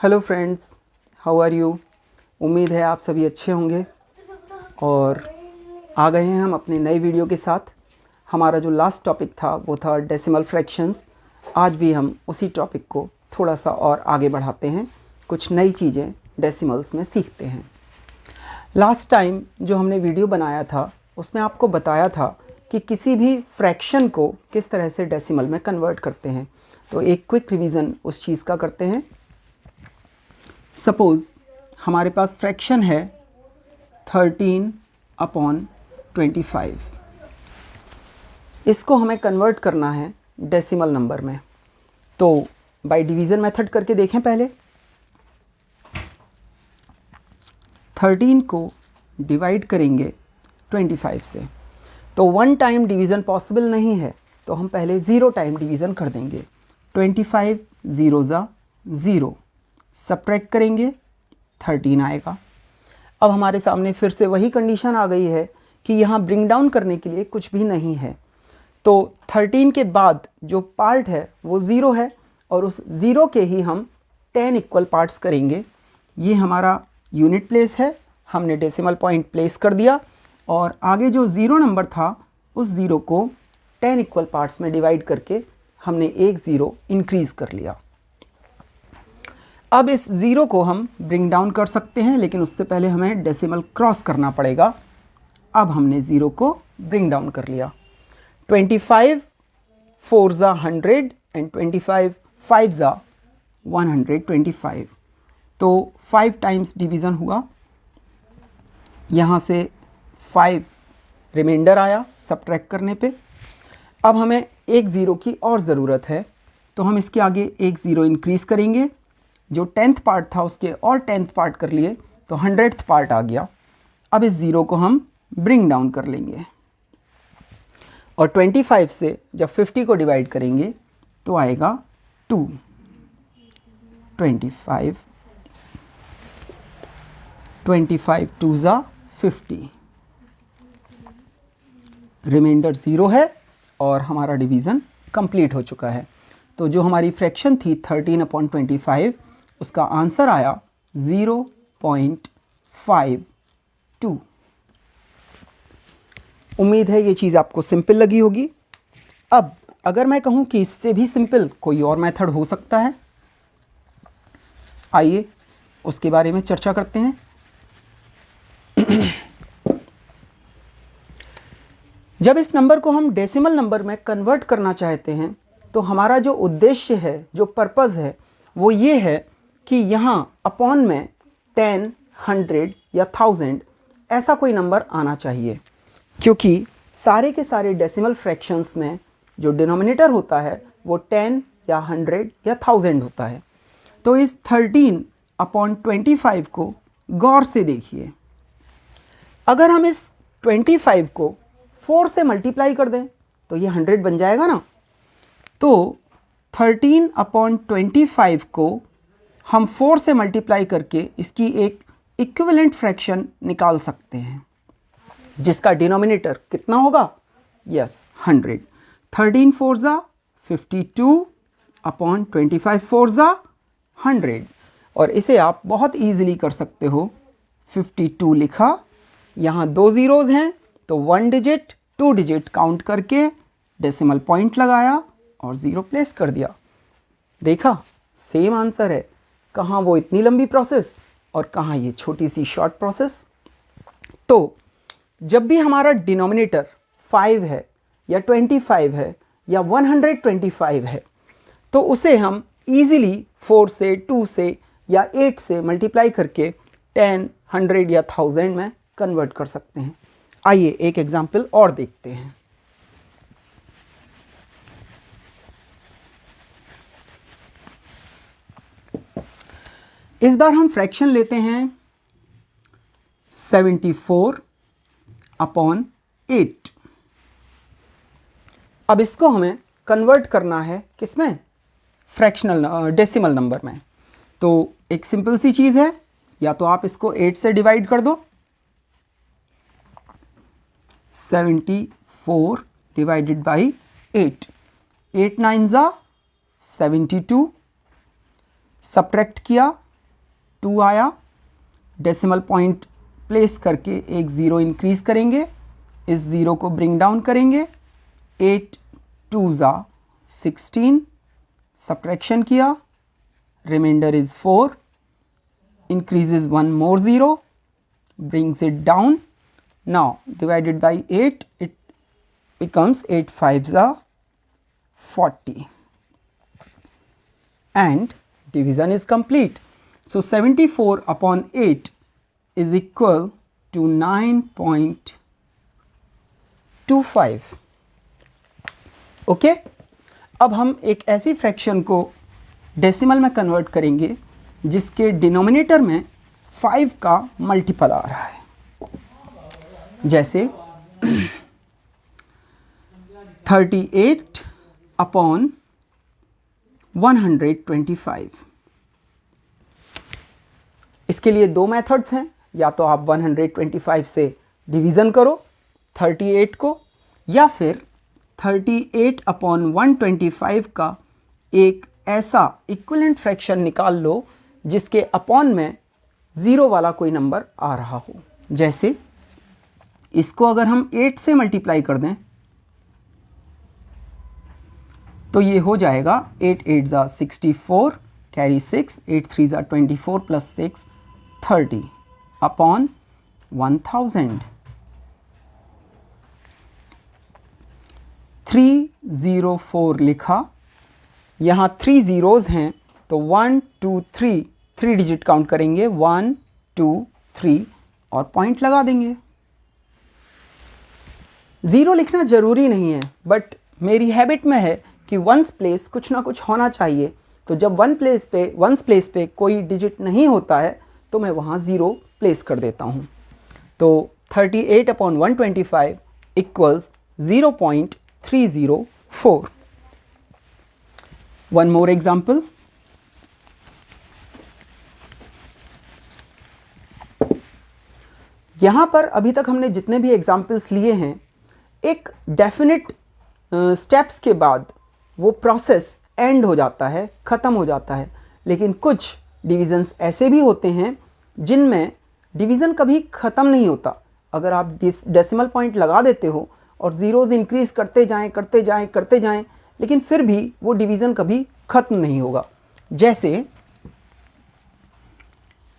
Hello friends, how are you. उम्मीद है आप सभी अच्छे होंगे और आ गए हैं हम अपने नए वीडियो के साथ। हमारा जो लास्ट टॉपिक था वो था डेसिमल फ्रैक्शंस। आज भी हम उसी टॉपिक को थोड़ा सा और आगे बढ़ाते हैं, कुछ नई चीज़ें डेसिमल्स में सीखते हैं। लास्ट टाइम जो हमने वीडियो बनाया था उसमें आपको बताया था कि किसी भी फ्रैक्शन को किस तरह से डेसिमल में कन्वर्ट करते हैं। तो एक क्विक रिवीजन उस चीज़ का करते हैं। सपोज़ हमारे पास फ्रैक्शन है 13/25। इसको हमें कन्वर्ट करना है डेसिमल नंबर में। तो बाय डिवीज़न मेथड करके देखें। पहले 13 को डिवाइड करेंगे 25 से, तो 1 टाइम डिवीज़न पॉसिबल नहीं है, तो हम पहले 0 टाइम डिवीज़न कर देंगे। 25 0 ज़ा 0, सब्ट्रैक्ट करेंगे 13 आएगा। अब हमारे सामने फिर से वही कंडीशन आ गई है कि यहाँ ब्रिंग डाउन करने के लिए कुछ भी नहीं है, तो 13 के बाद जो पार्ट है वो 0 है और उस 0 के ही हम 10 इक्वल पार्ट्स करेंगे। ये हमारा यूनिट प्लेस है, हमने डेसिमल पॉइंट प्लेस कर दिया और आगे जो 0 नंबर था उस 0 को 10 इक्वल पार्ट्स में डिवाइड करके हमने एक 0 इंक्रीज़ कर लिया। अब इस 0 को हम ब्रिंग डाउन कर सकते हैं, लेकिन उससे पहले हमें डेसिमल क्रॉस करना पड़ेगा। अब हमने 0 को ब्रिंग डाउन कर लिया। 25 4 ज़ा 100 एंड 25 5 ज़ा 125, तो 5 टाइम्स डिवीज़न हुआ। यहाँ से 5 रिमाइंडर आया सब्ट्रैक्ट करने पे। अब हमें एक 0 की और ज़रूरत है, तो हम इसके आगे एक 0 इंक्रीज़ करेंगे। जो 10th पार्ट था उसके और 10th पार्ट कर लिए, तो 100th पार्ट आ गया। अब इस 0 को हम ब्रिंग डाउन कर लेंगे और 25 से जब 50 को डिवाइड करेंगे तो आएगा 2। 25 2 ज़ा 50, रिमाइंडर 0 है और हमारा डिवीज़न कंप्लीट हो चुका है। तो जो हमारी फ्रैक्शन थी 13/25, उसका आंसर आया 0.52। उम्मीद है ये चीज़ आपको सिंपल लगी होगी। अब अगर मैं कहूँ कि इससे भी सिंपल कोई और मेथड हो सकता है, आइए उसके बारे में चर्चा करते हैं। जब इस नंबर को हम डेसिमल नंबर में कन्वर्ट करना चाहते हैं, तो हमारा जो उद्देश्य है, जो पर्पज़ है, वो ये है कि यहाँ अपॉन में 10, 100 या 1000 ऐसा कोई नंबर आना चाहिए, क्योंकि सारे के सारे डेसिमल फ्रैक्शंस में जो डिनोमिनेटर होता है वो 10 या 100 या 1000 होता है। तो इस 13/25 को गौर से देखिए। अगर हम इस 25 को 4 से मल्टीप्लाई कर दें तो ये 100 बन जाएगा ना। तो 13/25 को हम 4 से मल्टीप्लाई करके इसकी एक इक्विवेलेंट फ्रैक्शन निकाल सकते हैं, जिसका डिनोमिनेटर कितना होगा? यस, 100। 13 4 ज़ा 52 अपॉन 25 4 ज़ा 100, और इसे आप बहुत ईजिली कर सकते हो। 52 लिखा, यहाँ 2 ज़ीरोज़ हैं तो 1 डिजिट 2 डिजिट काउंट करके डेसिमल पॉइंट लगाया और 0 प्लेस कर दिया। देखा, सेम आंसर है। कहाँ वो इतनी लंबी प्रोसेस और कहाँ ये छोटी सी शॉर्ट प्रोसेस। तो जब भी हमारा डिनोमिनेटर 5 है या 25 है या 125 है, तो उसे हम इजीली 4 से, 2 से या 8 से मल्टीप्लाई करके 10, 100 या 1000 में कन्वर्ट कर सकते हैं। आइए एक एग्जाम्पल और देखते हैं। इस बार हम फ्रैक्शन लेते हैं 74/8। अब इसको हमें कन्वर्ट करना है किसमें? फ्रैक्शनल डेसिमल नंबर में। तो एक सिंपल सी चीज़ है, या तो आप इसको 8 से डिवाइड कर दो। 74 डिवाइडेड बाई 8, 8 9 ज़ा 72, सब्ट्रैक्ट किया 2 आया, डेसिमल पॉइंट प्लेस करके एक ज़ीरो इंक्रीज़ करेंगे, इस ज़ीरो को ब्रिंग डाउन करेंगे, 8 2 ज़ा 16, सब्ट्रैक्शन किया, reminder is 4, increases one more zero, brings it down. Now divided by 8, it becomes 8 5s are 40 and division is complete. So 74 upon 8 is equal to 9.25. Okay, अब हम एक ऐसी फ्रैक्शन को decimal में convert करेंगे जिसके डिनोमिनेटर में 5 का मल्टीपल आ रहा है, जैसे 38 अपॉन 125। इसके लिए दो मेथड्स हैं, या तो आप 125 से डिवीज़न करो 38 को, या फिर 38 अपॉन 125 का एक ऐसा इक्विवेलेंट फ्रैक्शन निकाल लो जिसके अपॉन में ज़ीरो वाला कोई नंबर आ रहा हो। जैसे इसको अगर हम 8 से मल्टीप्लाई कर दें तो ये हो जाएगा 8 8 ज़ा 64, कैरी 6, 8 3 ज़ा 24 प्लस 6 30 अपॉन 1000। 304 लिखा, यहाँ 3 ज़ीरोज़ हैं तो 1 2 3 3 डिजिट काउंट करेंगे, 1 2 3 और पॉइंट लगा देंगे। ज़ीरो लिखना ज़रूरी नहीं है, बट मेरी हैबिट में है कि वंस प्लेस कुछ ना कुछ होना चाहिए, तो जब वंस प्लेस पे कोई डिजिट नहीं होता है तो मैं वहाँ ज़ीरो प्लेस कर देता हूँ। तो 38 upon 125 equals 0.304। One more example, यहाँ पर अभी तक हमने जितने भी एग्जाम्पल्स लिए हैं, एक डेफिनेट स्टेप्स के बाद वो प्रोसेस एंड हो जाता है, ख़त्म हो जाता है। लेकिन कुछ डिविज़न्स ऐसे भी होते हैं जिनमें डिवीज़न कभी ख़त्म नहीं होता। अगर आप डेसिमल पॉइंट लगा देते हो और ज़ीरोज़ इंक्रीज़ करते जाएं, लेकिन फिर भी वो डिवीज़न कभी ख़त्म नहीं होगा। जैसे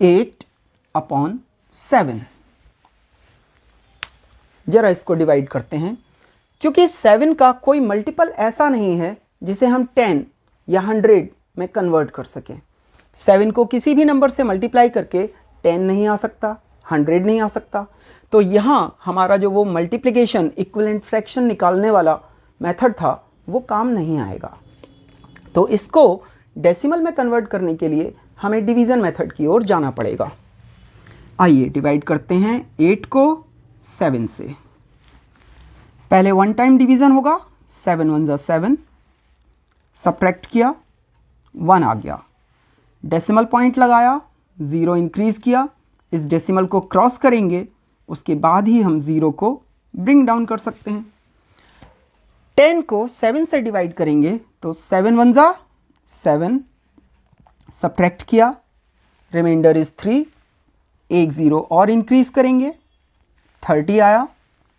8 अपॉन 7, ज़रा इसको डिवाइड करते हैं, क्योंकि 7 का कोई मल्टीपल ऐसा नहीं है जिसे हम 10 या 100 में कन्वर्ट कर सकें। 7 को किसी भी नंबर से मल्टीप्लाई करके 10 नहीं आ सकता, 100 नहीं आ सकता। तो यहाँ हमारा जो वो मल्टीप्लिकेशन इक्विवेलेंट फ्रैक्शन निकालने वाला मेथड था वो काम नहीं आएगा। तो इसको डेसिमल में कन्वर्ट करने के लिए हमें डिवीज़न मेथड की ओर जाना पड़ेगा। आइए डिवाइड करते हैं 8 को 7 से। पहले वन टाइम डिवीज़न होगा, 7 1 ज़ा 7, सब्ट्रैक्ट किया, 1 आ गया, डेसिमल पॉइंट लगाया, ज़ीरो इंक्रीज़ किया, इस डेसिमल को क्रॉस करेंगे, उसके बाद ही हम ज़ीरो को ब्रिंग डाउन कर सकते हैं। 10 को 7 से डिवाइड करेंगे तो 7 1 ज़ा 7, सब्ट्रैक्ट किया, रिमाइंडर इज़ 3, एक ज़ीरो और इंक्रीज़ करेंगे, 30 आया,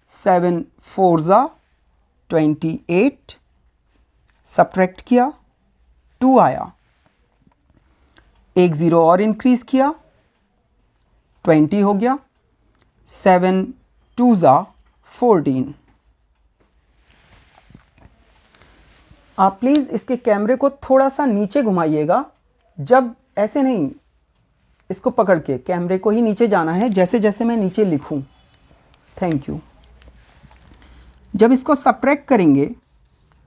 7 4 ज़ा 28, सब्ट्रैक्ट किया, 2 आया, एक ज़ीरो और इंक्रीज़ किया, 20 हो गया, 7 2 ज़ा 14। आप प्लीज़ इसके कैमरे को थोड़ा सा नीचे घुमाइएगा, जब ऐसे नहीं, इसको पकड़ के कैमरे को ही नीचे जाना है, जैसे जैसे मैं नीचे लिखूं। Thank you. जब इसको सब्ट्रैक्ट करेंगे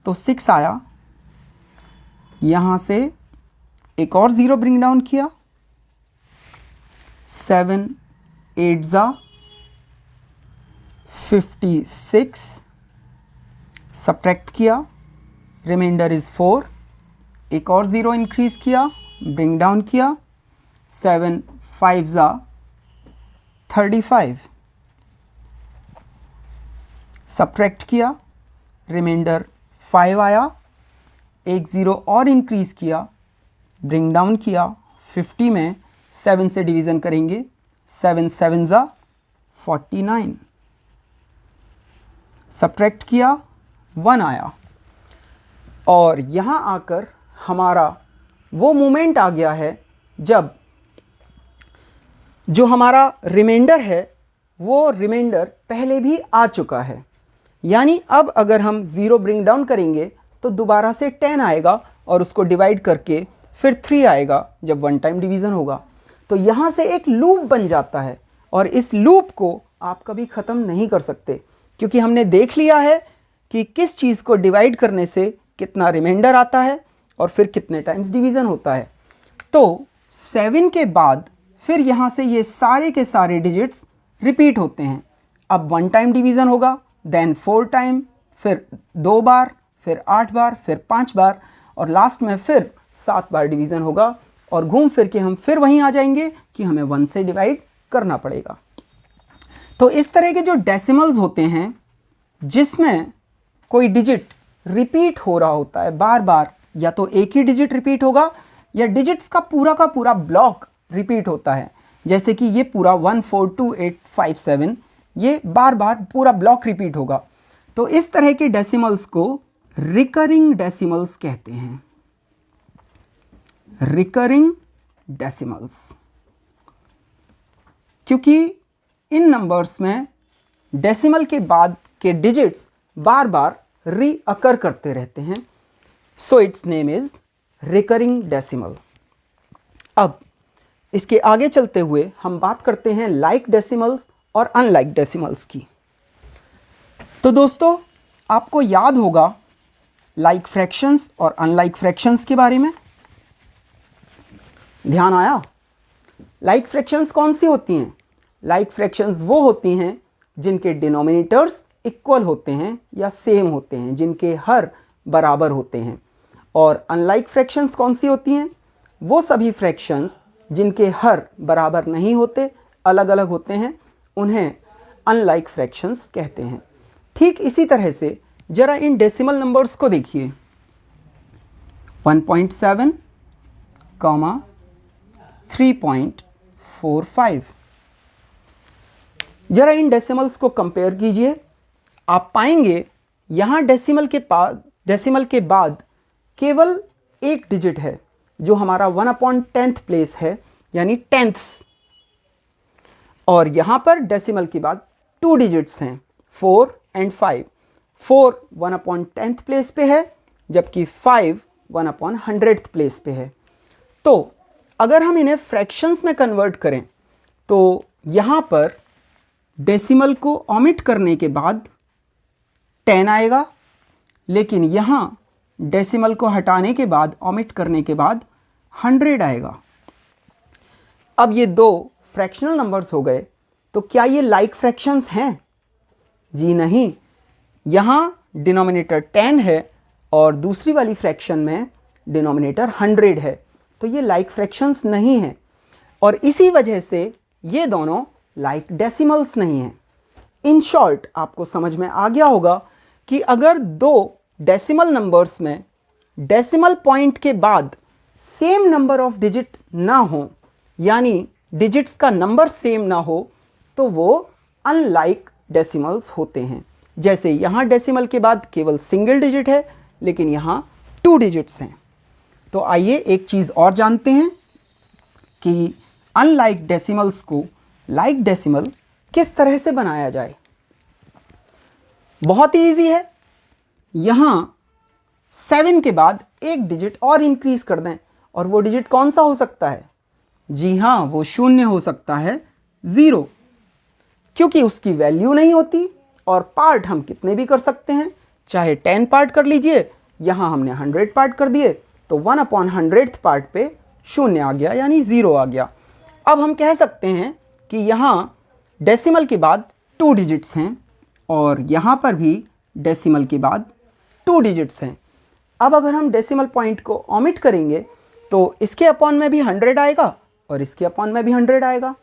तो 6 आया, यहाँ से एक और ज़ीरो ब्रिंग डाउन किया, 7 8 ज़ा 56, सब्ट्रैक्ट किया, रिमाइंडर इज़ 4, एक और ज़ीरो इंक्रीज़ किया, ब्रिंग डाउन किया, 7 5 ज़ा 35, सब्ट्रैक्ट किया, रिमाइंडर 5 आया, एक ज़ीरो और इंक्रीज़ किया, ब्रिंग डाउन किया, 50 में 7 से डिवीज़न करेंगे, 7 7 ज़ा 49, सब्ट्रैक्ट किया 1 आया। और यहाँ आकर हमारा वो मोमेंट आ गया है जब जो हमारा रिमाइंडर है वो रिमाइंडर पहले भी आ चुका है, यानी अब अगर हम 0 ब्रिंग डाउन करेंगे तो दोबारा से 10 आएगा और उसको डिवाइड करके फिर 3 आएगा जब 1 टाइम डिवीज़न होगा। तो यहाँ से एक लूप बन जाता है और इस लूप को आप कभी ख़त्म नहीं कर सकते, क्योंकि हमने देख लिया है कि किस चीज़ को डिवाइड करने से कितना रिमाइंडर आता है और फिर कितने टाइम्स डिवीज़न होता है। तो 7 के बाद फिर यहाँ से ये सारे के सारे डिजिट्स रिपीट होते हैं। अब 1 टाइम डिवीज़न होगा, देन 4 टाइम, फिर 2 बार, फिर 8 बार, फिर 5 बार और लास्ट में फिर 7 बार डिवीज़न होगा और घूम फिर के हम फिर वहीं आ जाएंगे कि हमें 1 से डिवाइड करना पड़ेगा। तो इस तरह के जो डेसिमल्स होते हैं जिसमें कोई डिजिट रिपीट हो रहा होता है बार बार, या तो एक ही डिजिट रिपीट होगा या डिजिट्स का पूरा ब्लॉक रिपीट होता है, जैसे कि ये पूरा 1 4 2 8 5 7 ये बार बार पूरा ब्लॉक रिपीट होगा। तो इस तरह के डेसिमल्स को रिकरिंग डेसिमल्स कहते हैं, रिकरिंग डेसिमल्स, क्योंकि इन नंबर्स में डेसिमल के बाद के डिजिट्स बार बार रीअकर करते रहते हैं, so it's name is recurring decimal. अब इसके आगे चलते हुए हम बात करते हैं लाइक डेसिमल्स और अनलाइक डेसिमल्स की। तो दोस्तों आपको याद होगा लाइक फ्रैक्शंस और अनलाइक फ्रैक्शंस के बारे में, ध्यान आया? लाइक फ्रैक्शंस कौन सी होती हैं? लाइक फ्रैक्शंस वो होती हैं जिनके डिनोमिनेटर्स इक्वल होते हैं या सेम होते हैं, जिनके हर बराबर होते हैं। और अनलाइक फ्रैक्शंस कौन सी होती हैं? वो सभी फ्रैक्शंस जिनके हर बराबर नहीं होते, अलग अलग होते हैं, उन्हें अनलाइक फ्रैक्शंस कहते हैं। ठीक इसी तरह से जरा इन डेसिमल नंबर्स को देखिए, 1.7, 3.45। जरा इन डेसिमल्स को कंपेयर कीजिए, आप पाएंगे यहाँ डेसिमल के बाद केवल एक डिजिट है जो हमारा 1/10th प्लेस है, यानी टेंथ्स, और यहाँ पर डेसिमल के बाद 2 डिजिट्स हैं 4 and 5। 4 1/10th प्लेस पे है जबकि 5 1/100th प्लेस पे है। तो अगर हम इन्हें फ्रैक्शंस में कन्वर्ट करें तो यहाँ पर डेसिमल को ओमिट करने के बाद 10 आएगा, लेकिन यहाँ डेसिमल को हटाने के बाद ओमिट करने के बाद 100 आएगा। अब ये 2 फ्रैक्शनल नंबर्स हो गए, तो क्या ये लाइक फ्रैक्शंस हैं? जी नहीं, यहाँ डिनोमिनेटर 10 है और दूसरी वाली फ्रैक्शन में डिनोमिनेटर 100 है, तो ये लाइक फ्रैक्शंस नहीं हैं और इसी वजह से ये दोनों लाइक डेसिमल्स नहीं हैं। इन शॉर्ट आपको समझ में आ गया होगा कि अगर 2 डेसिमल नंबर्स में डेसिमल पॉइंट के बाद सेम नंबर ऑफ डिजिट ना हो, यानी डिजिट्स का नंबर सेम ना हो, तो वो अनलाइक डेसिमल्स होते हैं। जैसे यहाँ डेसिमल के बाद केवल सिंगल डिजिट है लेकिन यहाँ 2 डिजिट्स हैं। तो आइए एक चीज़ और जानते हैं कि अनलाइक डेसिमल्स को लाइक डेसिमल किस तरह से बनाया जाए। बहुत ही ईजी है, यहाँ 7 के बाद एक डिजिट और इंक्रीज कर दें और वो डिजिट कौन सा हो सकता है? जी हाँ, वो 0 हो सकता है, 0, क्योंकि उसकी वैल्यू नहीं होती और पार्ट हम कितने भी कर सकते हैं, चाहे 10 पार्ट कर लीजिए, यहाँ हमने 100 पार्ट कर दिए तो 1/100th पार्ट पे 0 आ गया, यानी 0 आ गया। अब हम कह सकते हैं कि यहाँ डेसिमल के बाद 2 डिजिट्स हैं और यहाँ पर भी डेसिमल के बाद 2 डिजिट्स हैं। अब अगर हम डेसिमल पॉइंट को ओमिट करेंगे तो इसके अपॉन में भी 100 आएगा और इसके अपॉन में भी 100 आएगा।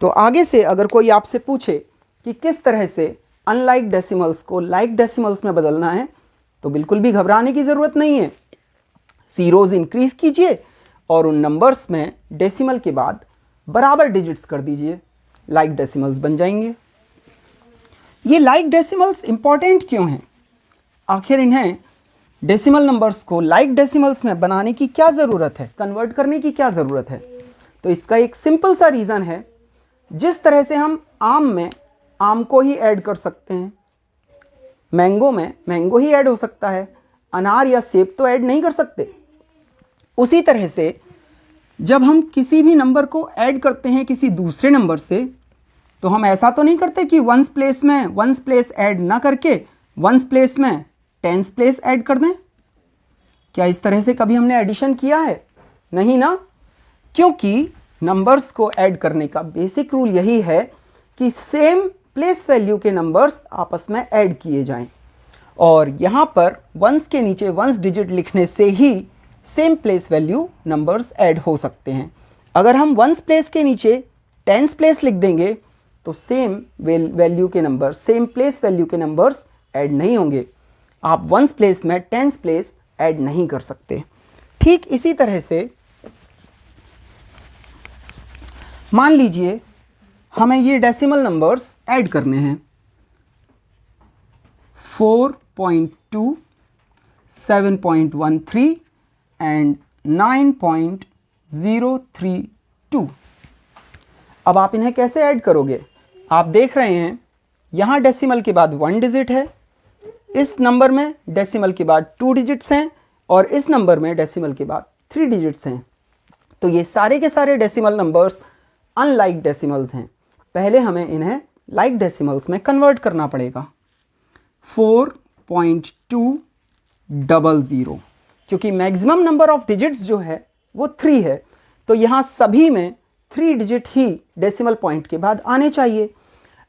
तो आगे से अगर कोई आपसे पूछे कि किस तरह से अनलाइक डेसिमल्स को लाइक डेसिमल्स में बदलना है, तो बिल्कुल भी घबराने की ज़रूरत नहीं है। ज़ीरोज़ इंक्रीज़ कीजिए और उन नंबर्स में डेसिमल के बाद बराबर डिजिट्स कर दीजिए, लाइक डेसिमल्स बन जाएंगे। ये लाइक डेसिमल्स इंपॉर्टेंट क्यों हैं? आखिर इन्हें डेसिमल नंबर्स को लाइक डेसिमल्स में बनाने की क्या ज़रूरत है, कन्वर्ट करने की क्या ज़रूरत है? तो इसका एक सिंपल सा रीज़न है, जिस तरह से हम आम में आम को ही ऐड कर सकते हैं, मैंगो में मैंगो ही ऐड हो सकता है, अनार या सेब तो ऐड नहीं कर सकते। उसी तरह से जब हम किसी भी नंबर को ऐड करते हैं किसी दूसरे नंबर से, तो हम ऐसा तो नहीं करते कि वंस प्लेस में वंस प्लेस ऐड ना करके वंस प्लेस में टेंस प्लेस ऐड कर दें। क्या इस तरह से कभी हमने एडिशन किया है? नहीं ना, क्योंकि नंबर्स को ऐड करने का बेसिक रूल यही है कि सेम प्लेस वैल्यू के नंबर्स आपस में ऐड किए जाएं, और यहाँ पर वंस के नीचे वंस डिजिट लिखने से ही same place value numbers add हो सकते हैं। अगर हम वंस प्लेस के नीचे टेंस प्लेस लिख देंगे तो सेम वैल्यू के नंबर, सेम प्लेस वैल्यू के नंबर्स ऐड नहीं होंगे। आप वंस प्लेस में टेंस प्लेस ऐड नहीं कर सकते। ठीक इसी तरह से मान लीजिए हमें ये डेसिमल नंबर्स ऐड करने हैं, 4.2, 7.13 एंड 9.032। अब आप इन्हें कैसे ऐड करोगे? आप देख रहे हैं यहाँ डेसिमल के बाद 1 डिजिट है, इस नंबर में डेसिमल के बाद 2 डिजिट्स हैं, और इस नंबर में डेसिमल के बाद 3 डिजिट्स हैं। तो ये सारे के सारे डेसिमल नंबर्स अनलाइक डेसिमल्स हैं। पहले हमें इन्हें लाइक डेसिमल्स में कन्वर्ट करना पड़ेगा। 4.200, क्योंकि मैक्सिमम नंबर ऑफ डिजिट्स जो है वो 3 है, तो यहाँ सभी में 3 डिजिट ही डेसिमल पॉइंट के बाद आने चाहिए।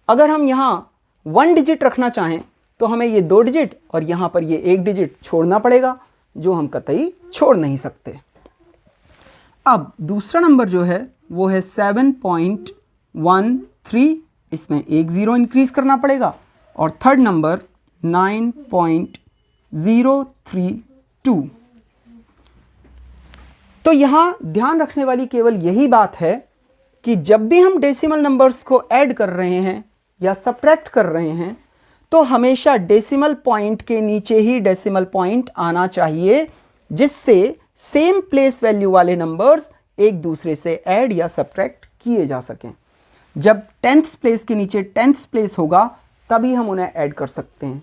अगर हम यहाँ 1 डिजिट रखना चाहें तो हमें ये 2 डिजिट और यहाँ पर ये 1 डिजिट छोड़ना पड़ेगा, जो हम कतई छोड़ नहीं सकते। अब दूसरा नंबर जो है वो है 7.13, इसमें 1 0 इंक्रीज करना पड़ेगा, और थर्ड नंबर 9.032। तो यहाँ ध्यान रखने वाली केवल यही बात है कि जब भी हम डेसिमल नंबर्स को ऐड कर रहे हैं या सब्ट्रैक्ट कर रहे हैं, तो हमेशा डेसिमल पॉइंट के नीचे ही डेसिमल पॉइंट आना चाहिए, जिससे सेम प्लेस वैल्यू वाले नंबर्स एक दूसरे से ऐड या सब्ट्रैक्ट किए जा सकें। जब 10th प्लेस के नीचे 10th प्लेस होगा तभी हम उन्हें ऐड कर सकते हैं।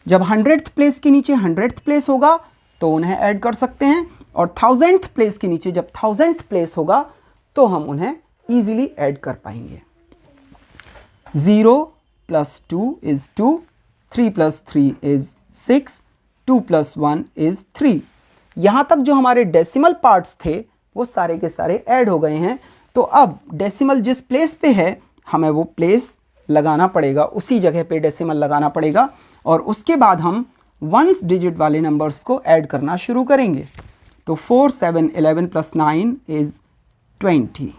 जब 100th प्लेस के नीचे 100th प्लेस होगा तो उन्हें ऐड कर सकते हैं, और 1000th प्लेस के नीचे जब 1000th प्लेस होगा तो हम उन्हें ईजिली ऐड कर पाएंगे। 0 + 2 = 2, 3 + 3 = 6, 2 + 1 = 3। यहाँ तक जो हमारे डेसिमल पार्ट्स थे वो सारे के सारे ऐड हो गए हैं। तो अब डेसिमल जिस प्लेस पे है हमें वो प्लेस लगाना पड़ेगा, उसी जगह पे डेसिमल लगाना पड़ेगा, और उसके बाद हम वंस डिजिट वाले नंबर्स को ऐड करना शुरू करेंगे। तो 4, 7, 11 + 9 = 20।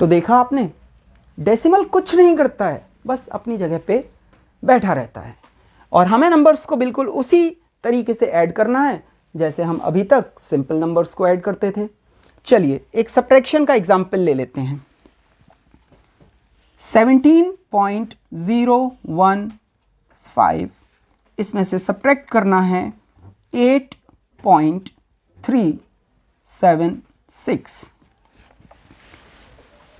तो देखा आपने, डेसिमल कुछ नहीं करता है, बस अपनी जगह पे बैठा रहता है, और हमें नंबर्स को बिल्कुल उसी तरीके से ऐड करना है जैसे हम अभी तक सिंपल नंबर्स को ऐड करते थे। चलिए एक सब्ट्रैक्शन का एग्जाम्पल ले लेते हैं। 17.015, इसमें से सब्ट्रैक्ट करना है 8.376।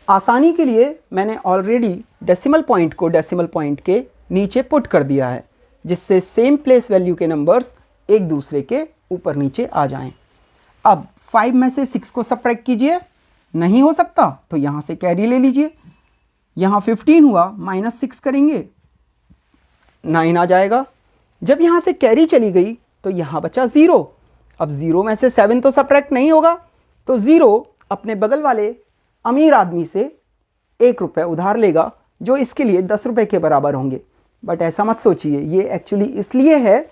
आसानी के लिए मैंने ऑलरेडी डेसिमल पॉइंट को डेसिमल पॉइंट के नीचे पुट कर दिया है, जिससे सेम प्लेस वैल्यू के नंबर्स एक दूसरे के ऊपर नीचे आ जाएं। अब 5 में से 6 को सब्ट्रैक्ट कीजिए, नहीं हो सकता तो यहाँ से कैरी ले लीजिए। यहाँ 15 हुआ, -6 करेंगे 9 आ जाएगा। जब यहाँ से कैरी चली गई तो यहाँ बचा 0। अब 0 में से 7 तो सब्ट्रैक्ट नहीं होगा, तो 0 अपने बगल वाले अमीर आदमी से 1 रुपये उधार लेगा, जो इसके लिए 10 रुपये के बराबर होंगे। बट ऐसा मत सोचिए, ये एक्चुअली इसलिए है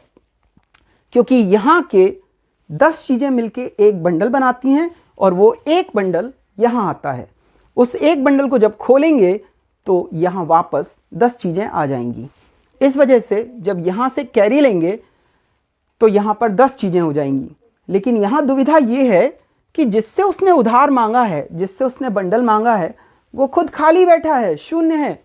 क्योंकि यहाँ के 10 चीज़ें मिलके एक बंडल बनाती हैं, और वो एक बंडल यहाँ आता है। उस एक बंडल को जब खोलेंगे तो यहाँ वापस 10 चीज़ें आ जाएंगी। इस वजह से जब यहाँ से कैरी लेंगे तो यहाँ पर 10 चीज़ें हो जाएंगी। लेकिन यहाँ दुविधा ये है कि जिससे उसने उधार मांगा है, जिससे उसने बंडल मांगा है, वो खुद खाली बैठा है, शून्य है।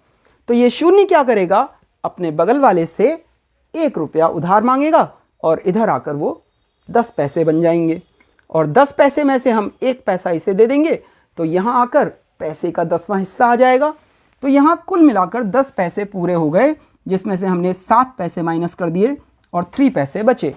तो ये शून्य क्या करेगा, अपने बगल वाले से 1 रुपया उधार मांगेगा और इधर आकर वो 10 पैसे बन जाएंगे, और 10 पैसे में से हम 1 पैसा इसे दे देंगे तो यहाँ आकर पैसे का 10वां हिस्सा आ जाएगा। तो यहाँ कुल मिलाकर 10 पैसे पूरे हो गए, जिसमें से हमने 7 पैसे माइनस कर दिए और 3 पैसे बचे।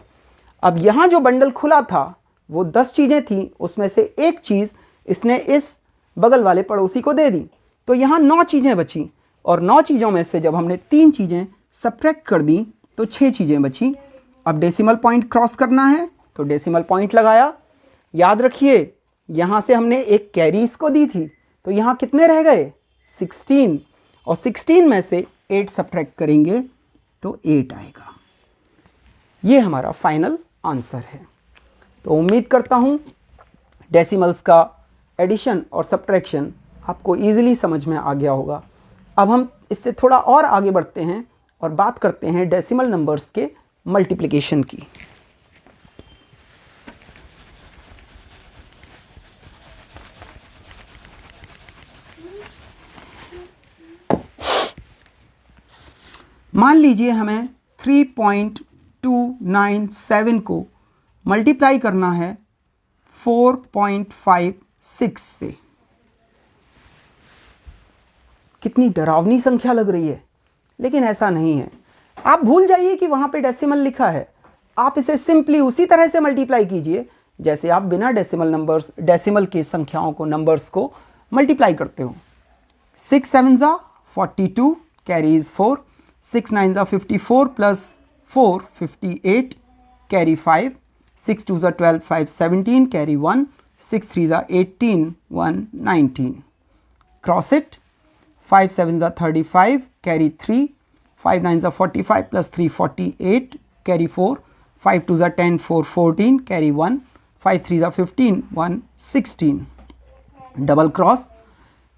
अब यहाँ जो बंडल खुला था वो 10 चीज़ें थी, उसमें से एक चीज़ इसने इस बगल वाले पड़ोसी को दे दी, तो यहाँ 9 चीज़ें बची, और 9 चीज़ों में से जब हमने 3 चीज़ें सब्ट्रैक्ट कर दी तो 6 चीज़ें बची। अब डेसिमल पॉइंट क्रॉस करना है तो डेसिमल पॉइंट लगाया। याद रखिए यहाँ से हमने एक कैरी इसको दी थी, तो यहाँ कितने रह गए, 16, और 16 में से 8 सब्ट्रैक्ट करेंगे तो 8 आएगा। ये हमारा फाइनल आंसर है। तो उम्मीद करता हूँ डेसिमल्स का एडिशन और सब्ट्रैक्शन आपको ईजिली समझ में आ गया होगा। अब हम इससे थोड़ा और आगे बढ़ते हैं और बात करते हैं डेसिमल नंबर्स के मल्टीप्लिकेशन की। मान लीजिए हमें 3.297 को मल्टीप्लाई करना है 4.56 से। कितनी डरावनी संख्या लग रही है, लेकिन ऐसा नहीं है। आप भूल जाइए कि वहाँ पे डेसिमल लिखा है, आप इसे सिंपली उसी तरह से मल्टीप्लाई कीजिए जैसे आप बिना डेसिमल की संख्याओं को, नंबर्स को मल्टीप्लाई करते हो। 6 7 42 carries 4, 6 9 54 plus 4 58 carry 5, 6 2 12 5 17 carry 1, 6 3 18 1 19। Cross it, 5 7 35 carry 3, 5 9 45 plus 3 48 carry 4, 5 2 10 4 14 carry 1, 5 3 15 1 16। Double cross,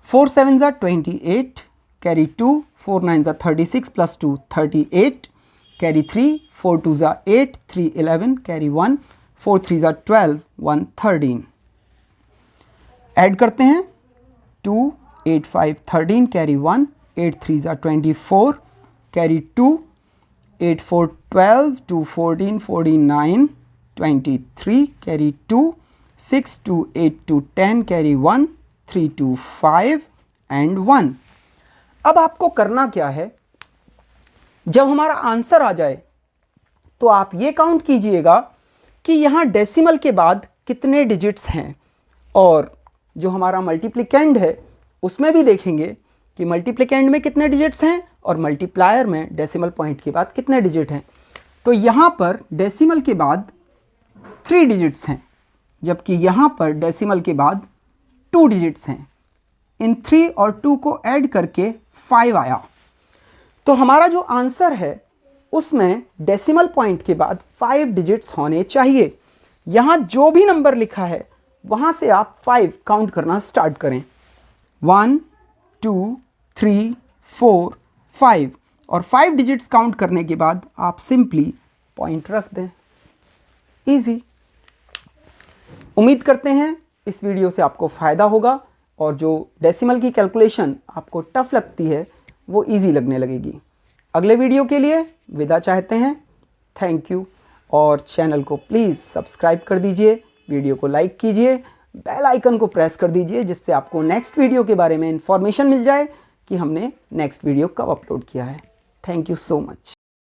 4 7 28 carry 2, 4 9 36 plus 2 38 carry 3, 4 2 8 3 11 carry 1, 4 3 12 1 13। Add करते हैं, 2 8 5 13 carry 1, 8 3 24 carry 2, 8 4 12 2 14 49 23 carry 2, 6 2 8 2 10 carry 1, 3 2 5 and 1। अब आपको करना क्या है, जब हमारा आंसर आ जाए तो आप ये काउंट कीजिएगा कि यहाँ डेसिमल के बाद कितने डिजिट्स हैं, और जो हमारा मल्टीप्लिकेंड है उसमें भी देखेंगे कि मल्टीप्लिकेंड में कितने डिजिट्स हैं और मल्टीप्लायर में डेसिमल पॉइंट के बाद कितने डिजिट हैं। तो यहाँ पर डेसिमल के बाद 3 डिजिट्स हैं, जबकि यहाँ पर डेसिमल के बाद 2 डिजिट्स हैं। इन 3 और 2 को ऐड करके 5 आया। तो हमारा जो आंसर है उसमें डेसिमल पॉइंट के बाद 5 डिजिट्स होने चाहिए। यहाँ जो भी नंबर लिखा है वहाँ से आप 5 काउंट करना स्टार्ट करें, 1 2 3 4 5, और 5 डिजिट्स काउंट करने के बाद आप सिंपली पॉइंट रख दें। इजी। उम्मीद करते हैं इस वीडियो से आपको फ़ायदा होगा, और जो डेसिमल की कैलकुलेशन आपको टफ लगती है वो इजी लगने लगेगी। अगले वीडियो के लिए विदा चाहते हैं। थैंक यू, और चैनल को प्लीज़ सब्सक्राइब कर दीजिए, वीडियो को लाइक कीजिए, बेल आइकन को प्रेस कर दीजिए, जिससे आपको नेक्स्ट वीडियो के बारे में इंफॉर्मेशन मिल जाए कि हमने नेक्स्ट वीडियो कब अपलोड किया है। Thank you so much.